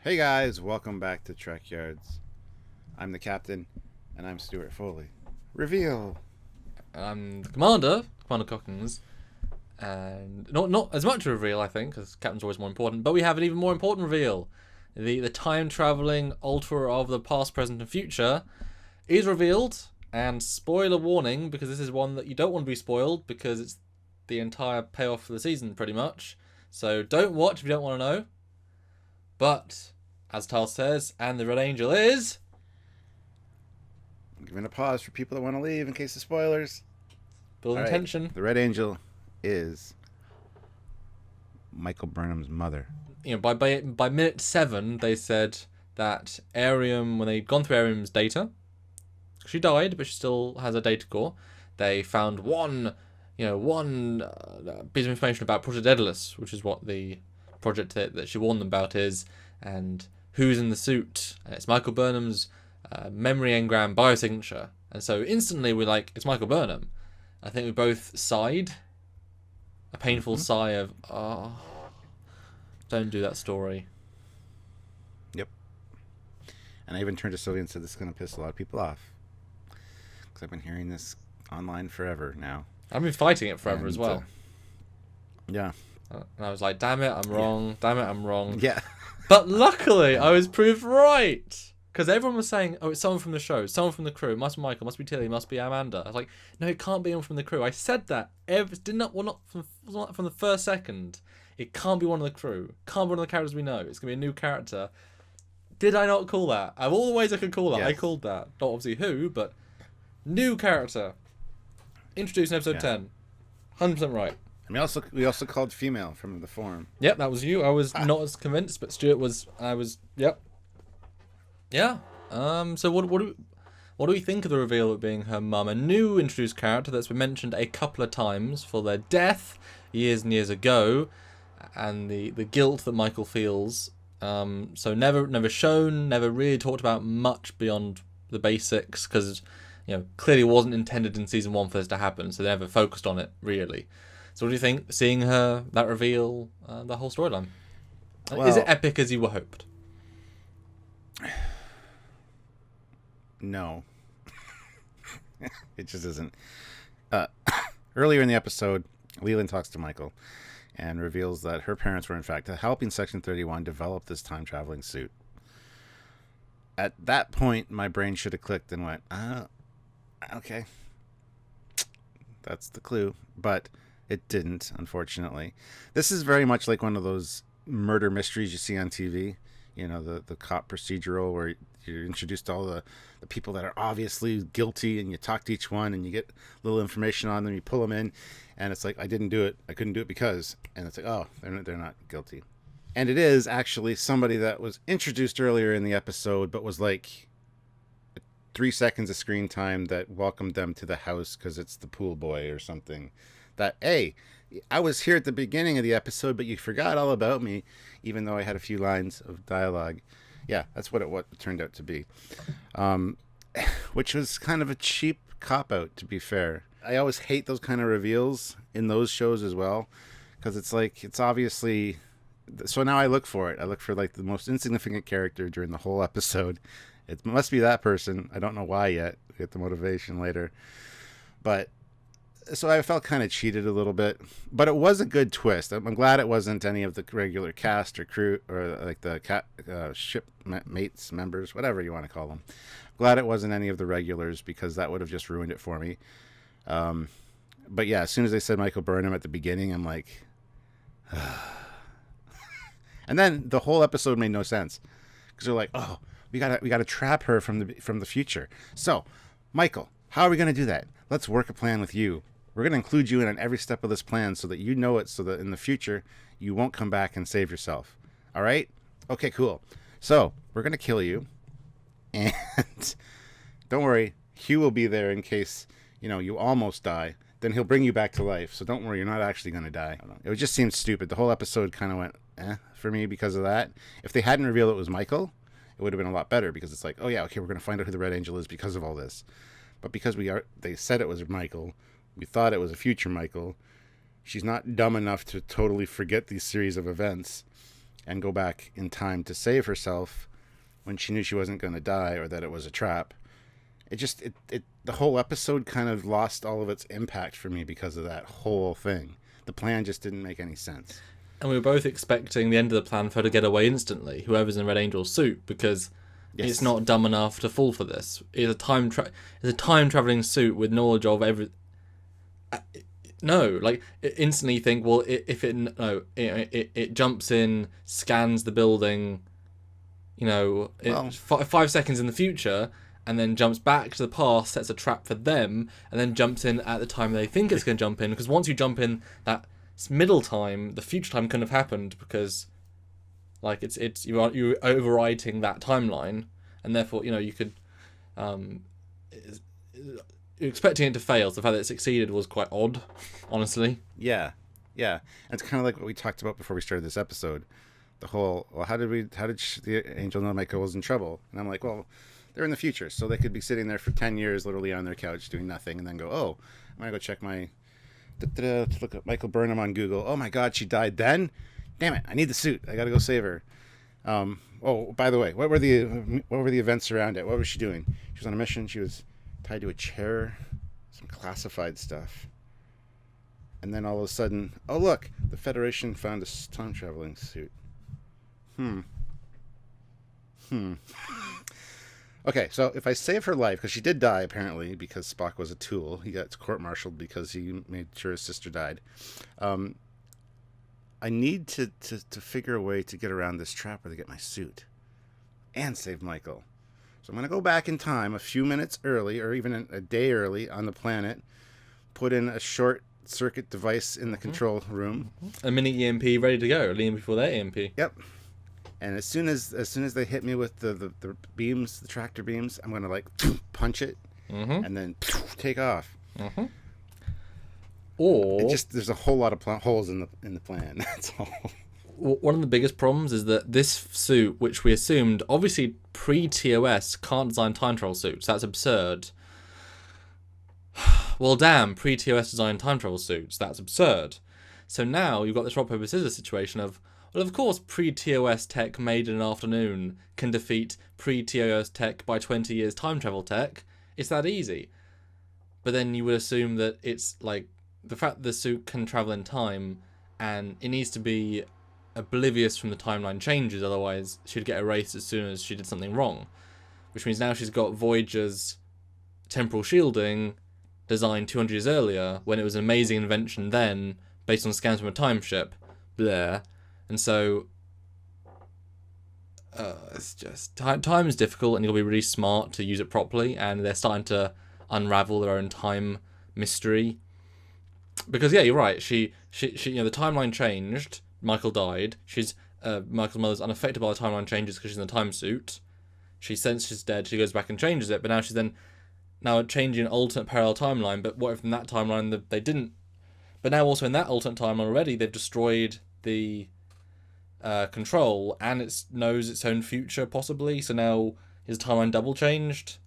Hey guys, welcome back to Trekyards. I'm the captain, and I'm Stuart Foley. Reveal. I'm the Commander Cockings, and not as much a reveal, I think, because Captain's always more important. But we have an even more important reveal: the time traveling altar of the past, present, and future is revealed. And spoiler warning, because this is one that you don't want to be spoiled, because it's the entire payoff for the season, pretty much. So don't watch if you don't want to know. But as Tal says, and the Red Angel is. I'm giving a pause for people that want to leave in case of spoilers. Building All right, tension. the Red Angel is Michael Burnham's mother. By minute 7, they said that Arium, when they'd gone through Arium's data, she died, but she still has a data core. They found one piece of information about Project Daedalus, which is what the project that she warned them about is, and who's in the suit. And it's Michael Burnham's memory engram biosignature. And so instantly we're like, it's Michael Burnham. I think we both sighed. A painful sigh of, oh, don't do that story. Yep. And I even turned to Sylvia and said, this is going to piss a lot of people off. Because I've been hearing this online forever now. I've been fighting it forever as well. Yeah. And I was like, damn it, I'm wrong. Damn it, I'm wrong. Yeah. But luckily, I was proved right. Because everyone was saying, oh, it's someone from the show, someone from the crew. It must be Michael, must be Tilly, must be Amanda. I was like, no, it can't be anyone from the crew. I said that. Not from the first second. It can't be one of the crew. Can't be one of the characters we know. It's going to be a new character. Did I not call that? Of all the ways I could call that, Yes. I called that. Not obviously who, but new character. Introduced in episode 10. 100% right. And we also called female from the forum. Yep, that was you. I was not as convinced, but Stuart was. I was. Yep. Yeah. So what do we think of the reveal of being her mum? A new introduced character that's been mentioned a couple of times for their death years and years ago, and the guilt that Michael feels. So never shown, never really talked about much beyond the basics, because clearly wasn't intended in season 1 for this to happen. So they never focused on it really. So what do you think? Seeing her, that reveal, the whole storyline. Is it epic as you were hoped? No. It just isn't. Earlier in the episode, Leland talks to Michael and reveals that her parents were in fact helping Section 31 develop this time-traveling suit. At that point, my brain should have clicked and went, okay. That's the clue. But it didn't, unfortunately. This is very much like one of those murder mysteries you see on TV. The cop procedural where you're introduced to all the people that are obviously guilty, and you talk to each one and you get little information on them, you pull them in, and it's like, I didn't do it, I couldn't do it because, and it's like, oh, they're not guilty. And it is actually somebody that was introduced earlier in the episode, but was like 3 seconds of screen time that welcomed them to the house because it's the pool boy or something. That, hey, I was here at the beginning of the episode, but you forgot all about me, even though I had a few lines of dialogue. Yeah, that's what it turned out to be. Which was kind of a cheap cop-out, to be fair. I always hate those kind of reveals in those shows as well, because it's like, it's obviously... So now I look for it. I look for like the most insignificant character during the whole episode. It must be that person. I don't know why yet. We get the motivation later. But... So I felt kind of cheated a little bit, but it was a good twist. I'm glad it wasn't any of the regular cast or crew, or like the ship mates, members, whatever you want to call them. Glad it wasn't any of the regulars, because that would have just ruined it for me. But yeah, as soon as they said Michael Burnham at the beginning, I'm like, and then the whole episode made no sense, because they're like, oh, we gotta trap her from the future. So, Michael, how are we gonna do that? Let's work a plan with you. We're going to include you in on every step of this plan so that you know it, so that in the future you won't come back and save yourself. All right? Okay, cool. So we're going to kill you. And don't worry, Hugh will be there in case, you almost die. Then he'll bring you back to life. So don't worry, you're not actually going to die. It just seemed stupid. The whole episode kind of went, for me because of that. If they hadn't revealed it was Michael, it would have been a lot better, because it's like, oh yeah, okay, we're going to find out who the Red Angel is because of all this. But because they said it was Michael, we thought it was a future Michael. She's not dumb enough to totally forget these series of events. and go back in time to save herself when she knew she wasn't going to die or that it was a trap. The whole episode kind of lost all of its impact for me because of that whole thing. The plan just didn't make any sense. And we were both expecting the end of the plan for her to get away instantly, whoever's in Red Angel's suit, because it's not dumb enough to fall for this. It's a time traveling suit with knowledge of every. No, like instantly you think, well, it jumps in, scans the building, 5 seconds in the future, and then jumps back to the past, sets a trap for them, and then jumps in at the time they think it's going to jump in. Because once you jump in that middle time, the future time couldn't have happened because, like, you're overwriting that timeline, and therefore you could, you're expecting it to fail. So the fact that it succeeded was quite odd, honestly. Yeah. And it's kind of like what we talked about before we started this episode. The whole, well, how did the angel know Michael was in trouble? And I'm like, well, they're in the future, so they could be sitting there for 10 years, literally on their couch doing nothing, and then go, oh, I'm gonna go check to look at Michael Burnham on Google. Oh my God, she died then? Damn it! I need the suit. I gotta go save her. Oh, by the way, what were the events around it? What was she doing? She was on a mission. She was tied to a chair, some classified stuff, and then all of a sudden, oh look, the Federation found a time traveling suit. Okay, so if I save her life, because she did die apparently because Spock was a tool, he got court-martialed because he made sure his sister died. I need to figure a way to get around this trap where they get my suit and save Michael. So I'm going to go back in time a few minutes early, or even a day early on the planet, put in a short circuit device in the control room. A mini EMP ready to go, leaving before their EMP. Yep. And as soon as they hit me with the beams, the tractor beams, I'm gonna punch it, and then take off. Or there's a whole lot of holes in the plan. That's all. One of the biggest problems is that this suit, which we assumed obviously pre-TOS, can't design time travel suits. That's absurd. Well, damn, pre-TOS designed time travel suits. That's absurd. So now you've got this rock paper scissors situation of. Well, of course, pre-TOS tech made in an afternoon can defeat pre-TOS tech by 20 years time travel tech. It's that easy. But then you would assume that it's like the fact that the suit can travel in time and it needs to be oblivious from the timeline changes, otherwise she'd get erased as soon as she did something wrong. Which means now she's got Voyager's temporal shielding designed 200 years earlier when it was an amazing invention then based on scans from a time ship. Blah. And so, it's just time is difficult, and you'll be really smart to use it properly. And they're starting to unravel their own time mystery. Because yeah, you're right. She the timeline changed. Michael died. Michael's mother's unaffected by the timeline changes because she's in the time suit. She senses she's dead. She goes back and changes it. But now she's now changing an alternate parallel timeline. But what if in that timeline they didn't? But now also in that alternate timeline already they've destroyed the control, and it knows its own future possibly. So now his timeline double changed.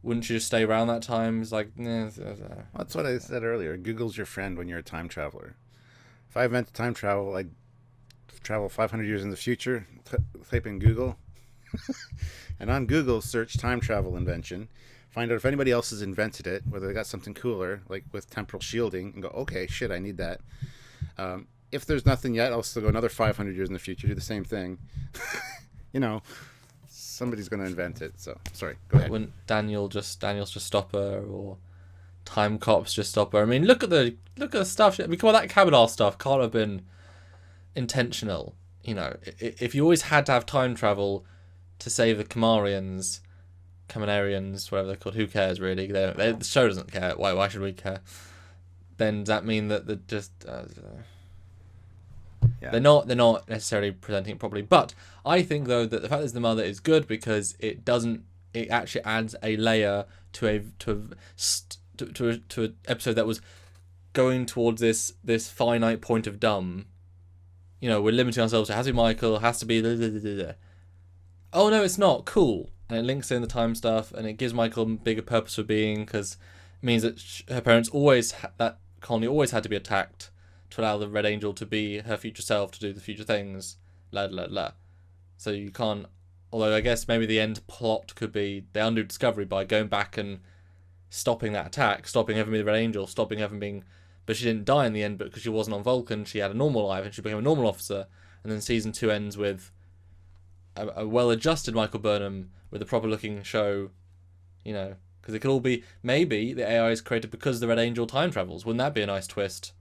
Wouldn't you just stay around that time? It's like, That's what I said earlier. Google's your friend when you're a time traveler. If I invent time travel, I'd travel 500 years in the future, type in Google, and on Google search time travel invention, find out if anybody else has invented it, whether they got something cooler like with temporal shielding, and go, okay, shit, I need that. If there's nothing yet, I'll still go another 500 years in the future, do the same thing. Somebody's going to invent it. So, sorry, go ahead. Wouldn't Daniel's just stop her, or Time Cops just stop her? I mean, look at the stuff. I mean, come on, that Cabadar stuff can't have been intentional. If you always had to have time travel to save the Kaminarians, whatever they're called, who cares really? The show doesn't care. Why should we care? Then does that mean that yeah. They're not necessarily presenting it properly? But I think though that the fact that it's the mother is good because it actually adds a layer to an episode that was going towards this finite point of dumb. We're limiting ourselves to it has to be Michael, has to be oh no, it's not cool, and it links in the time stuff, and it gives Michael a bigger purpose for being, because it means that her parents that colony always had to be attacked to allow the Red Angel to be her future self, to do the future things, la la la. So you can't. Although I guess maybe the end plot could be they undo Discovery by going back and stopping that attack, stopping her from being the Red Angel, stopping her from being. But she didn't die in the end, but because she wasn't on Vulcan, she had a normal life and she became a normal officer. And then season 2 ends with a well-adjusted Michael Burnham with a proper-looking show, because it could all be maybe the AI is created because the Red Angel time travels. Wouldn't that be a nice twist?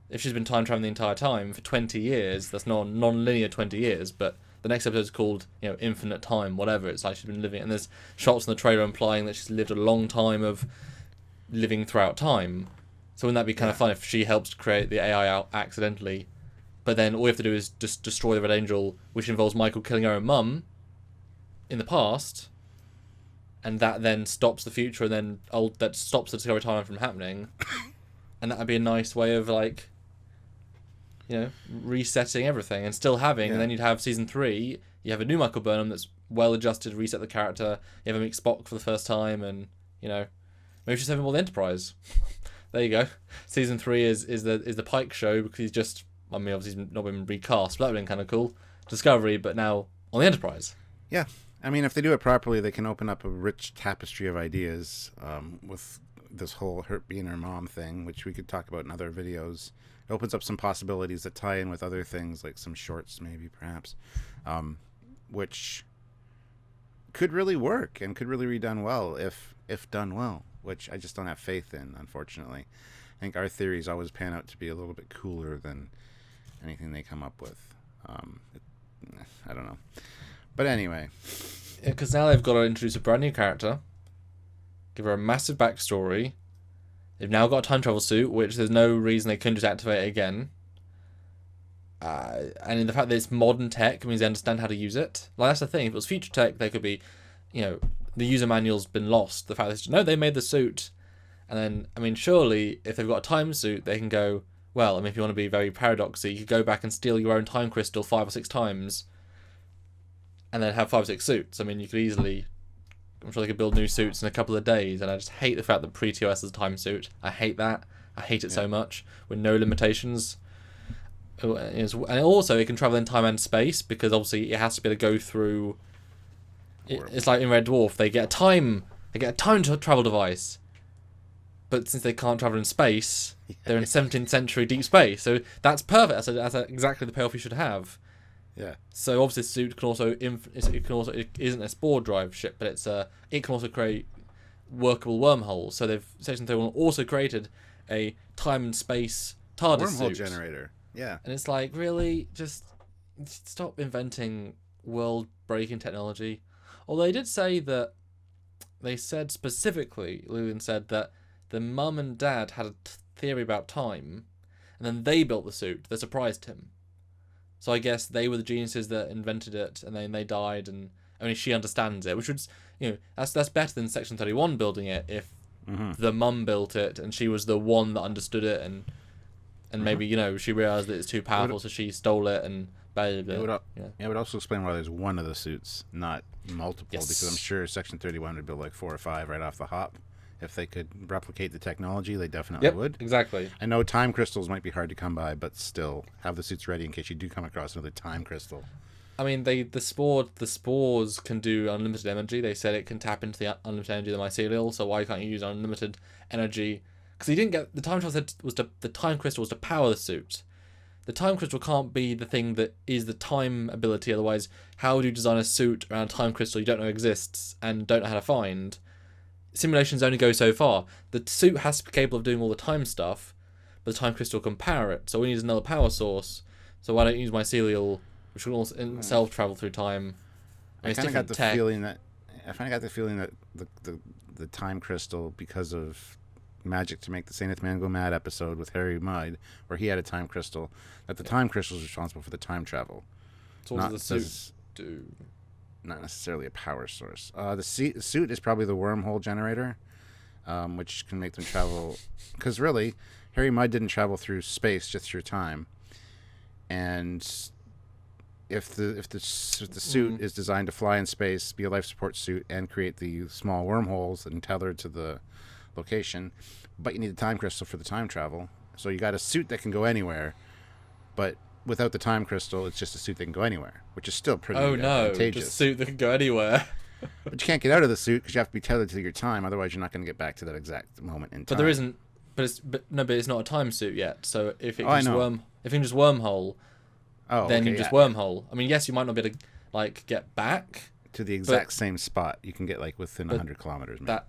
If she's been time traveling the entire time for 20 years, that's not non-linear 20 years, but the next episode is called Infinite Time, whatever. It's like she's been living, and there's shots in the trailer implying that she's lived a long time of living throughout time. So wouldn't that be kind of fun if she helps create the AI out accidentally, but then all you have to do is just destroy the Red Angel, which involves Michael killing her own mum in the past, and that then stops the future, and then that stops the Discovery timeline from happening, and that would be a nice way of resetting everything and still having, and then you'd have season 3, you have a new Michael Burnham that's well adjusted, reset the character, you have him meet Spock for the first time, and maybe she's having more the Enterprise. There you go. Season 3 is the Pike show, because he's just, obviously he's not been recast, but that would have been kind of cool. Discovery, but now on the Enterprise. Yeah. I mean, if they do it properly, they can open up a rich tapestry of ideas with this whole her being her mom thing, which we could talk about in other videos. It opens up some possibilities that tie in with other things, like some shorts maybe, perhaps, which could really work and could really be done well if done well, which I just don't have faith in, unfortunately. I think our theories always pan out to be a little bit cooler than anything they come up with. I don't know. But anyway. Yeah, because now they've got to introduce a brand new character, give her a massive backstory. They've now got a time travel suit, which there's no reason they couldn't just activate it again. And in the fact that it's modern tech means they understand how to use it. Like, that's the thing. If it was future tech, they could be, the user manual's been lost. The fact that, no, they made the suit. And then, surely, if they've got a time suit, they can go, well, if you want to be very paradoxy, you could go back and steal your own time crystal 5 or 6 times and then have 5 or 6 suits. You could easily... I'm sure they could build new suits in a couple of days, and I just hate the fact that pre-TOS is a time suit. I hate that. I hate it so much, with no limitations. And also, it can travel in time and space, because obviously it has to be able to go through... It's like in Red Dwarf, they get a time travel device. But since they can't travel in space, they're in 17th century deep space. So that's perfect. That's exactly the payoff you should have. Yeah. So obviously, the suit can also it isn't a spore drive ship, but it can also create workable wormholes. So Section 31 also created a time and space TARDIS wormhole suit. Generator. Yeah. And it's like, really, just stop inventing world-breaking technology. Although they did say that they said specifically, Llewellyn said that the mum and dad had a theory about time, and then they built the suit that surprised him. So I guess they were the geniuses that invented it, and then they died, and only she understands it, which would, that's better than Section 31 building it if the mum built it and she was the one that understood it, and maybe, she realised that it's too powerful, so she stole it, and blah, blah, blah. It would also explain why there's one of the suits, not multiple, Yes. because I'm sure Section 31 would build like 4 or 5 right off the hop. If they could replicate the technology, they definitely would. Exactly. I know time crystals might be hard to come by, but still, have the suits ready in case you do come across another time crystal. The spores can do unlimited energy. They said it can tap into the unlimited energy of the mycelial, so why can't you use unlimited energy? Because you didn't get... The time travel said the time crystal was to power the suit. The time crystal can't be the thing that is the time ability, otherwise how would you design a suit around a time crystal you don't know exists and don't know how to find? Simulations only go so far. The suit has to be capable of doing all the time stuff, but the time crystal can power it, so we need another power source. So why don't you use mycelial, which will also in itself travel through time? I kind of got the feeling that the time crystal, because of Magic to Make the Sainteth Man Go Mad episode with Harry Mudd, where he had a time crystal, that the time crystal is responsible for the time travel. So what does the suit do? Not necessarily a power source. The suit is probably the wormhole generator, which can make them travel. Because really, Harry Mudd didn't travel through space, just through time. And if the suit is designed to fly in space, be a life support suit, and create the small wormholes and tether to the location, but you need a time crystal for the time travel. So you got a suit that can go anywhere, but without the time crystal, it's just a suit that can go anywhere, which is still pretty Oh no, advantageous. just a suit that can go anywhere. But you can't get out of the suit because you have to be tethered to your time. Otherwise, you're not going to get back to that exact moment in time. But there isn't. But it's not a time suit yet. So if it Oh, I can know. if you can just wormhole, then okay, you just yeah. wormhole. I mean, yes, you might not be able to like get back To the exact same spot. You can get like within 100 kilometers. Maybe. that.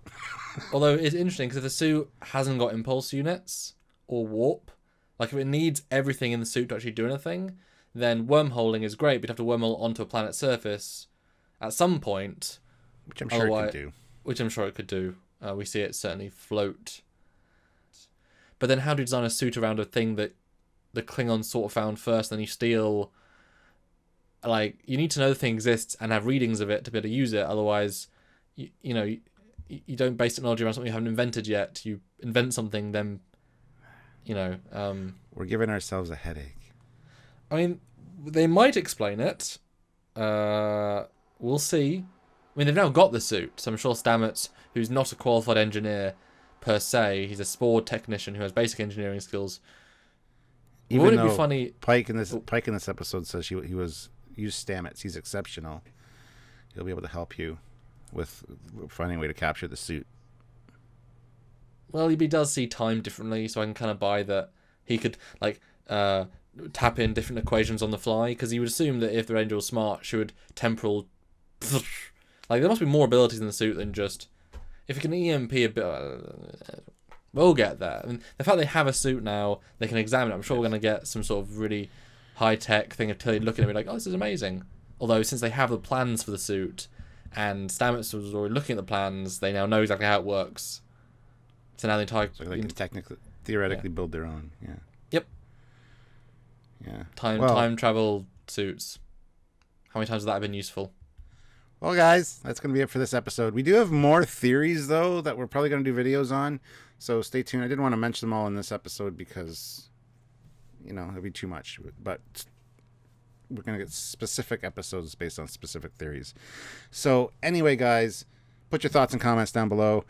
Although it's interesting because if the suit hasn't got impulse units or warp, like if it needs everything in the suit to actually do anything, then wormholing is great. But you have to wormhole onto a planet's surface at some point. Which I'm sure it can do. Which I'm sure it could do. We see it certainly float. But then how do you design a suit around a thing that the Klingons sort of found first, and then you steal... Like, you need to know the thing exists and have readings of it to be able to use it. Otherwise, you don't base technology around something you haven't invented yet. You invent something, then, We're giving ourselves a headache. I mean, they might explain it. We'll see. I mean, they've now got the suit, so I'm sure Stamets, who's not a qualified engineer per se, he's a spore technician who has basic engineering skills. Even Wouldn't it though be funny? Pike in this episode says he was use Stamets. He's exceptional. He'll be able to help you with finding a way to capture the suit. Well, he does see time differently, so I can kind of buy that he could tap in different equations on the fly, because he would assume that if the Ranger was smart, she would temporal. Like, there must be more abilities in the suit than just... If it can EMP a bit... we'll get there. I mean, the fact they have a suit now, they can examine it. I'm sure we're going to get some sort of really high-tech thing of Tilly looking at me like, oh, this is amazing. Although, since they have the plans for the suit, and Stamets was already looking at the plans, they now know exactly how it works. So now the entire... So they can theoretically build their own, yeah. Yep. Yeah. Time travel suits. How many times has that been useful? Well, guys, that's going to be it for this episode. We do have more theories, though, that we're probably going to do videos on. So stay tuned. I didn't want to mention them all in this episode because, it'd be too much. But we're going to get specific episodes based on specific theories. So anyway, guys, put your thoughts and comments down below.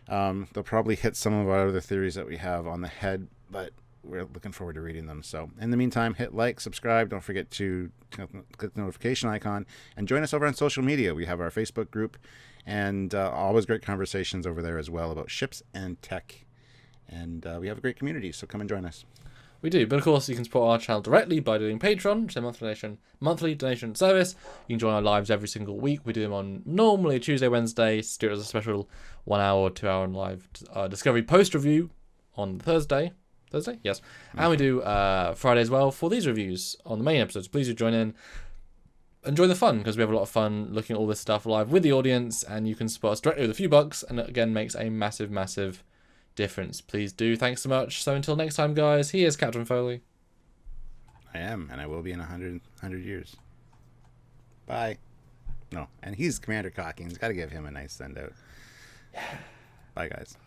They'll probably hit some of our other theories that we have on the head, but we're looking forward to reading them. So in the meantime, hit like, subscribe. Don't forget to click the notification icon and join us over on social media. We have our Facebook group and always great conversations over there as well about ships and tech. And we have a great community, so come and join us. We do, but of course you can support our channel directly by doing Patreon, which is a monthly donation service. You can join our lives every single week. We do them on normally Tuesday, Wednesday. Do it as a special 1 hour or 2 hour live Discovery post review on Thursday. Thursday? Yes. And we do Friday as well for these reviews on the main episodes. Please do join in. Enjoy the fun, because we have a lot of fun looking at all this stuff live with the audience, and you can support us directly with a few bucks, and it again makes a massive, massive difference. Please do. Thanks so much. So until next time, guys, he is Captain Foley. I am, and I will be in 100 years. Bye. No, and he's Commander Cockings. Got to give him a nice send out. Bye, guys.